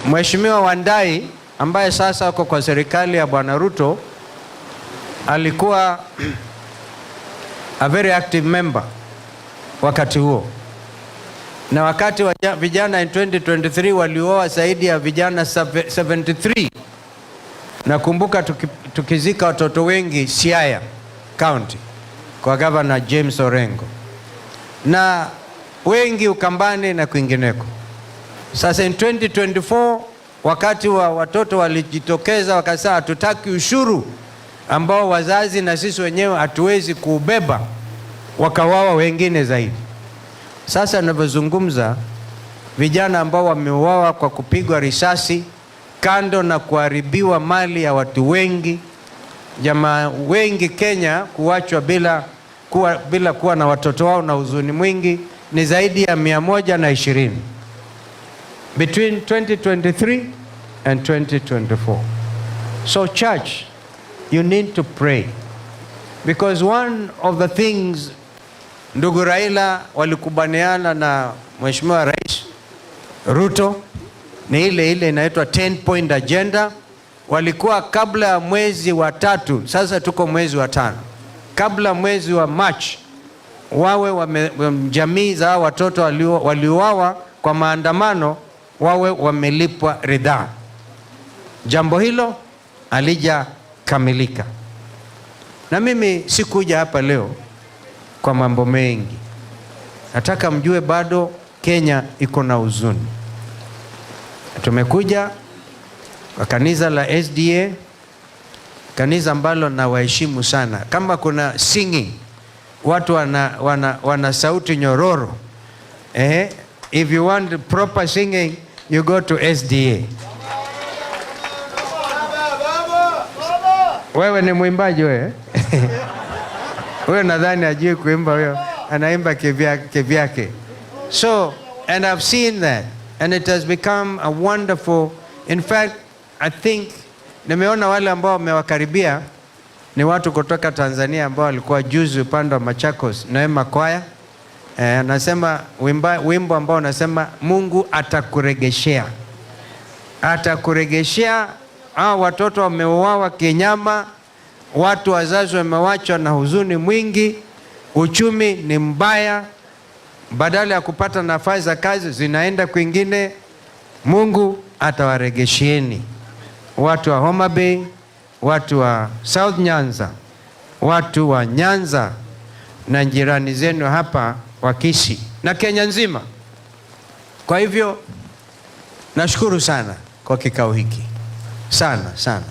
Mheshimiwa Wandai ambaye sasa uko kwa serikali ya Bwana Ruto alikuwa a very active member wakati huo. Na wakati wa vijana in 2023 walioa zaidi ya vijana 73. Nakumbuka tukizika watoto wengi Siaya County kwa Governor James Orengo. Na wengi Ukambani na kwingineko. Sasa in 2024 wakati wa watoto walijitokeza wakasema hatutaki ushuru ambao wazazi na sisi wenyewe hatuwezi kuubeba, wakawawa wengine zaidi. Sasa ninavyozungumza, vijana ambao wameuawa kwa kupigwa risasi, kando na kuharibiwa mali ya watu wengi, jamaa wengi Kenya kuachwa bila kuwa na watoto wao na huzuni mwingi, ni zaidi ya 120 between 2023 and 2024. So church, you need to pray, because one of the things ndugu Raila walikubaliana na Mheshimiwa Rais Ruto ni ile inaitwa 10-point agenda. Walikuwa kabla ya mwezi wa 3, sasa tuko mwezi wa 5, kabla mwezi wa March wawe jamii za watoto waliuawa kwa maandamano wawe wamelipwa ridhaa. Jambo hilo halijakamilika. Na mimi sikuja hapa leo kwa mambo mengi. Nataka mjue bado Kenya iko na huzuni. Tumekuja kwa kanisa la SDA, kanisa ambalo na waheshimu sana. Kama kuna singing, watu wana sauti nyororo. If you want proper singing, you go to SDA. Wewe ni mwimbaji wewe? Wewe nadhani ajui kuimba, wewe anaimba kivyake. So, and I've seen that, and it has become a wonderful, in fact, I think, nimeona wale ambao wamewakaribia ni watu kutoka Tanzania ambao walikuwa juzi upande wa Machakos, Neema Choir. Nasema wimbo ambao nasema Mungu atakuregeshea. Atakuregeshea. Watoto wameuawa kinyama, watu wazazi wamewachwa na huzuni mwingi, uchumi ni mbaya, badala ya kupata nafasi za kazi zinaenda kwingine. Mungu atawaregeshieni. Watu wa Homa Bay, watu wa South Nyanza, watu wa Nyanza na jirani zenu hapa wa Kisii na Kenya nzima. Kwa hivyo nashukuru sana kwa kikao hiki. Sana.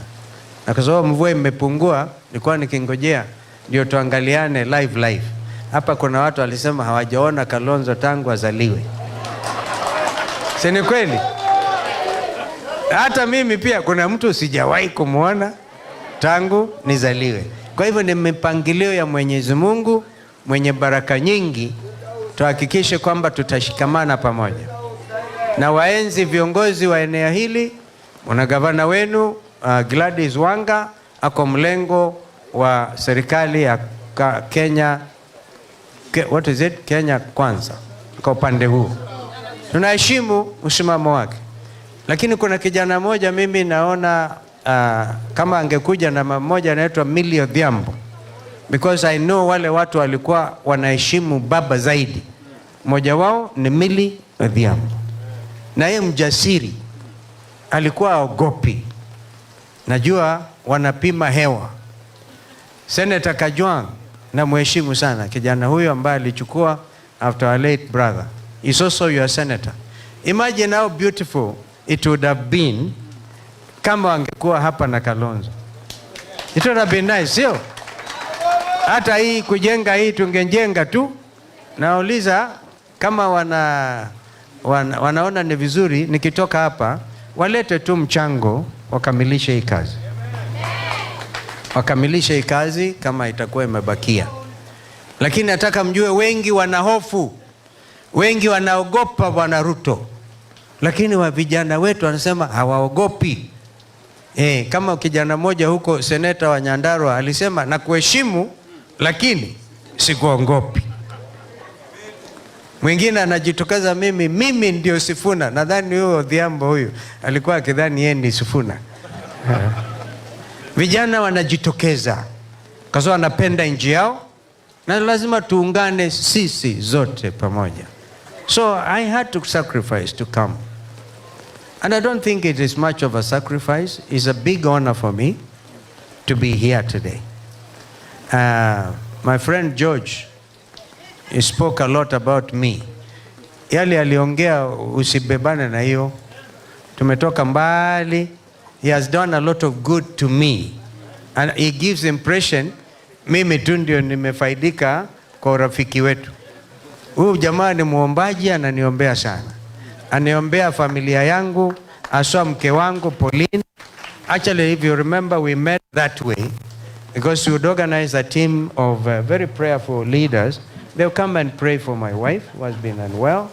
Na kwa sababu mvua imepungua, nilikuwa nikingojea ndio tuangaliane live. Hapa kuna watu walisema hawajaona Kalonzo tangu azaliwe. Si ni kweli? Hata mimi pia kuna mtu sijawahi kumuona tangu nizaliwe. Kwa hivyo ni mipangilio ya Mwenyezi Mungu mwenye baraka nyingi. Tuhakikishe kwamba tutashikamana pamoja. Na waenzi viongozi wa eneo hili, mwana gavana wenu Gladys Wanga ako mlengo wa serikali ya Kenya, what is it? Kenya Kwanza. Kwa upande huu tunaheshimu msimamo wake. Lakini kuna kijana moja mimi naona kama angekuja na mmoja anaitwa Millie Odhiambo, because I know wale watu walikuwa wanaheshimu baba zaidi. Mmoja wao ni Millie Odhiambo, na yeye mjasiri, alikuwa ogopi. Najua wanapima hewa. Senator Kajwang na mheshimu sana kijana huyo ambaye alichukua after our late brother. He's also your senator. Imagine how beautiful it would have been kama angekuwa hapa na Kalonzo. It would have been nice, sio? Hata hii kujenga hii tungejenga tu. Nauliza kama wanaona ni vizuri nikitoka hapa walete tu mchango wakamilishe hii kazi. Wakamilishe hii kazi kama itakuwa imebakia. Lakini nataka mjue wengi wanahofu. Wengi wanaogopa Bwana Ruto. Lakini wa vijana wetu wanasema hawaogopi. Kama kijana mmoja huko seneta wa Nyandarua alisema na kuheshimu lakini sikuogopi. Mwingine anajitokeza mimi ndio Sifuna. Nadhani huyo Odhiambo huyu alikuwa akidhani yeye ni Sifuna. Vijana wanajitokeza kwa sababu wanapenda nchi yao, na lazima tuungane sisi zote pamoja. So I had to sacrifice to come. And I don't think it is much of a sacrifice. It's a big honor for me to be here today. My friend George, he spoke a lot about me. Yale aliongea usibebane na hiyo. Tumetoka mbali. He has done a lot of good to me. And he gives impression mimi tu ndio nimefaidika kwa urafiki wetu. Huyu jamaa ni muombaji, ananiombea sana. Aniombea familia yangu, aswa mke wangu Pauline. Actually, if you remember, we met that way because we would organize a team of very prayerful leaders. They'll come and pray for my wife who has been unwell,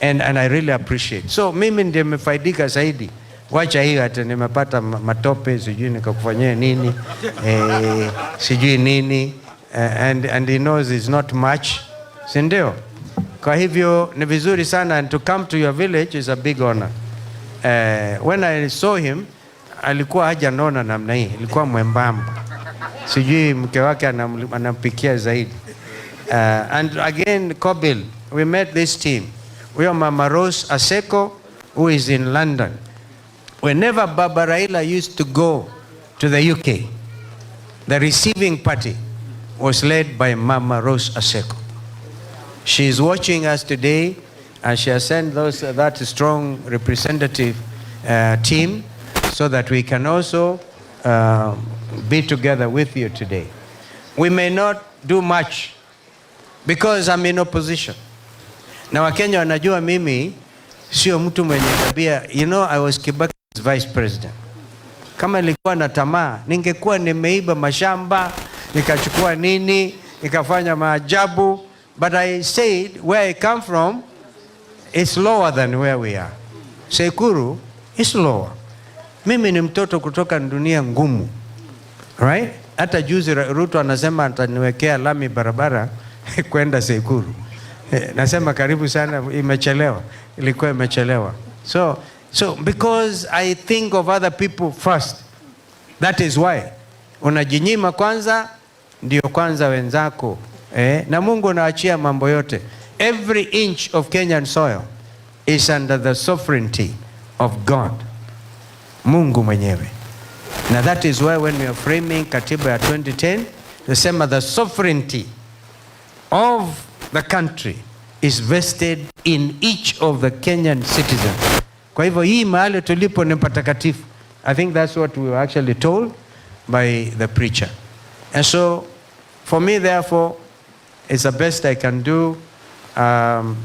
and I really appreciate. So mimi ndiye nimefaidika zaidi. Wacha hiyo hata nimepata matope, sijui nikakufanyia nini, sijui nini, and he knows it's not much. Si ndio? Kwa hivyo ni vizuri sana, and to come to your village is a big honor. When I saw him, alikuwa hajanona namna hii, alikuwa mwembamba. Sijui mke wake anampikia zaidi. And again, Kobil, we met this team. We are Mama Rose Aseko, who is in London. Whenever Baba Raila used to go to the UK, the receiving party was led by Mama Rose Aseko. She is watching us today, and she has sent that strong representative team so that we can also be together with you today. We may not do much because I'm in opposition. Na Wakenya wanajua mimi sio mtu mwenye tabia. You know, I was Kibaki's vice president. Kama nilikuwa na tamaa, ningekuwa nimeiba mashamba, nikachukua nini, nikafanya maajabu. But I said, where I come from is lower than where we are. Sekuru is lower. Mimi ni mtoto kutoka dunia ngumu. Right? Hata juzi Ruto anasema ataniwekea lami barabara kwenda Sekuru. Nasema karibu sana, imechelewa. Ilikuwa imechelewa. So because I think of other people first. That is why. Unajinyima kwanza, ndio kwanza wenzako. Na Mungu anaachia mambo yote. Every inch of Kenyan soil is under the sovereignty of God. Mungu mwenyewe. Now that is why when we are framing Katiba ya 2010, nasema the sovereignty of the country is vested in each of the Kenyan citizens. Kwa hivyo hii mahali tulipo ni patakatifu. I think that's what we were actually told by the preacher. And so for me therefore, it's the best I can do.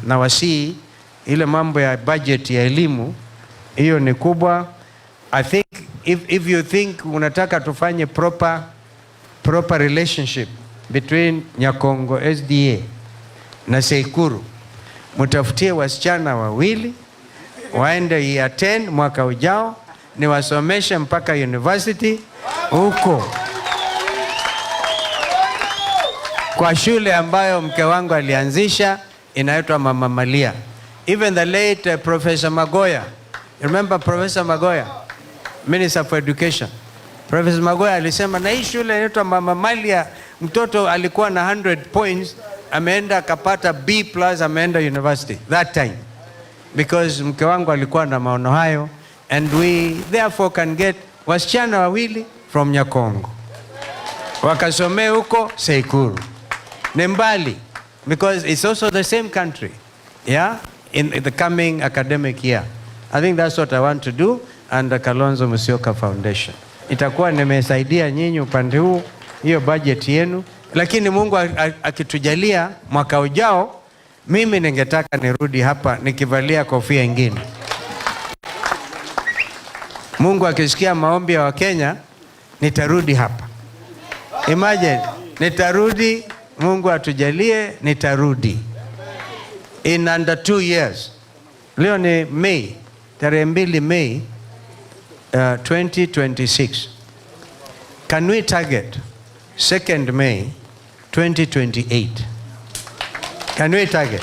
Na wasi ile mambo ya budget ya elimu, hiyo ni kubwa. I think if you think unataka tufanye proper relationship between Nyakongo SDA na Sekuru, mutafutie wasichana wawili waende year 10 mwaka ujao, ni wasomeshe mpaka university huko kwa shule ambayo mke wangu alianzisha, inaitwa Mama Malia. Even the late Professor Magoya, remember Professor Magoya, Minister for Education. Professor Magoya alisema na hii shule inaitwa Mama Malia, mtoto alikuwa na 100 points, ameenda akapata B+, ameenda university that time, because mke wangu alikuwa na maono hayo, and we therefore can get wasichana wawili from Nyakongo wakasomee huko Sekuru. Nembali, because it's also the same country, yeah, in the coming academic year. I think that's what I want to do under Kalonzo Musyoka Foundation. Itakuwa nimesaidia nyinyi upande huu, hiyo budget yenu, lakini Mungu akitujalia mwaka ujao, mimi ningetaka nirudi hapa nikivalia kofia nyingine. Mungu akisikia maombi ya Wakenya, nitarudi hapa. Imagine, nitarudi, Mungu atujalie, nitarudi. In under 2 years. Leo ni May, tarehe 2 May 2026. Can we target 2nd May 2028? Can we target?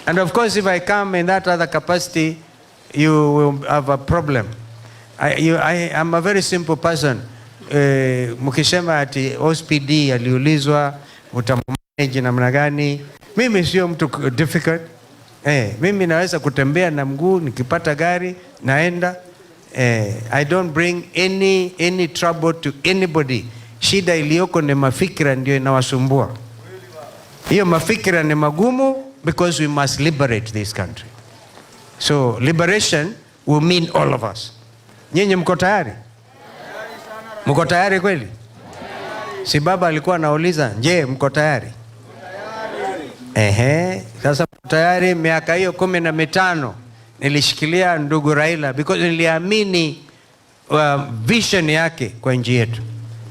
And of course, if I come in that other capacity, you will have a problem. I am a very simple person. Mkisema ati OSPD aliulizwa utamanage namna gani, mimi sio mtu difficult. Mimi naweza kutembea na mguu, nikipata gari naenda. I don't bring any trouble to anybody. Shida iliyoko ni mafikira ndio inawasumbua. Hiyo mafikira ni magumu because we must liberate this country. So liberation will mean all of us. Nyinyi mko tayari? Mko tayari kweli? Si baba alikuwa anauliza, "Je, mko tayari?" Sasa tayari. Miaka hiyo 15 nilishikilia ndugu Raila because niliamini vision yake kwa nchi yetu.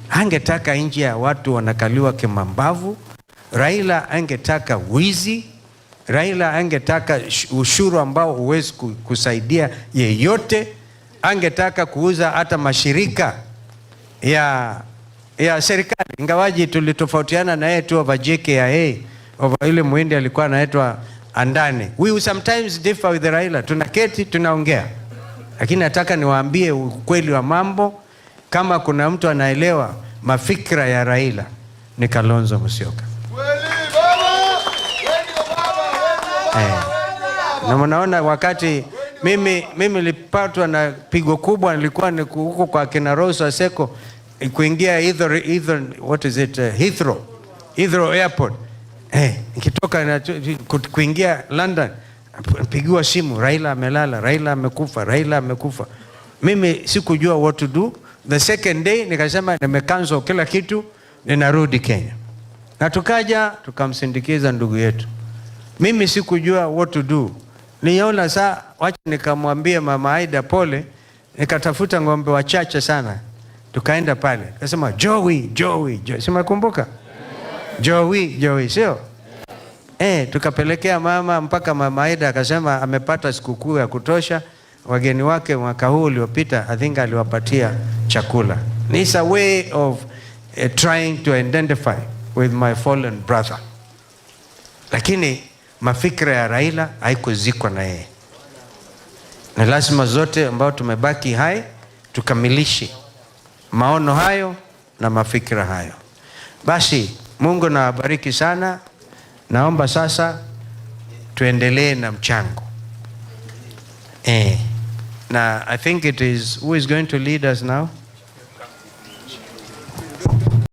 Angetaka nchi ya watu wanakaliwa kimambavu. Raila angetaka wizi. Raila angetaka ushuru ambao huwezi kusaidia yeyote. Angetaka kuuza hata mashirika ya serikali. Ingawaji tulitofautiana na yeye tu over JKIA, over ile muhindi alikuwa anaitwa Andane. We will sometimes differ with Raila. Tunaketi tunaongea. Lakini nataka niwaambie ukweli wa mambo. Kama kuna mtu anaelewa mafikra ya Raila ni Kalonzo Musyoka. Na mnaona wakati mimi nilipatwa na pigo kubwa, nilikuwa huko kwa kina Rose Aseko kuingia Heathrow Airport. Nikitoka kuingia London, pigiwa simu, Raila amelala, Raila amekufa, Raila amekufa. Mimi sikujua what to do. The second day nikasema nimecancel kila kitu, ninarudi Kenya. Na tukamsindikiza ndugu yetu. Mimi sikujua what to do. Niona saa wacha nikamwambia Mama Aida pole, nikatafuta ng'ombe wachache sana. Tukaenda pale. Akasema Joey. Sema kumbuka? Joey, sio? Tukapelekea mama mpaka Mama Aida akasema amepata sikukuu ya kutosha. Wageni wake mwaka huu uliopita I think aliwapatia chakula. It's a way of trying to identify with my fallen brother. Lakini mafikra ya Raila haikuzikwa na yeye. Na lazima zote ambao tumebaki hai tukamilishe maono hayo na mafikra hayo. Basi Mungu na wabariki sana. Naomba sasa tuendelee na mchango. Na I think it is who is going to lead us now?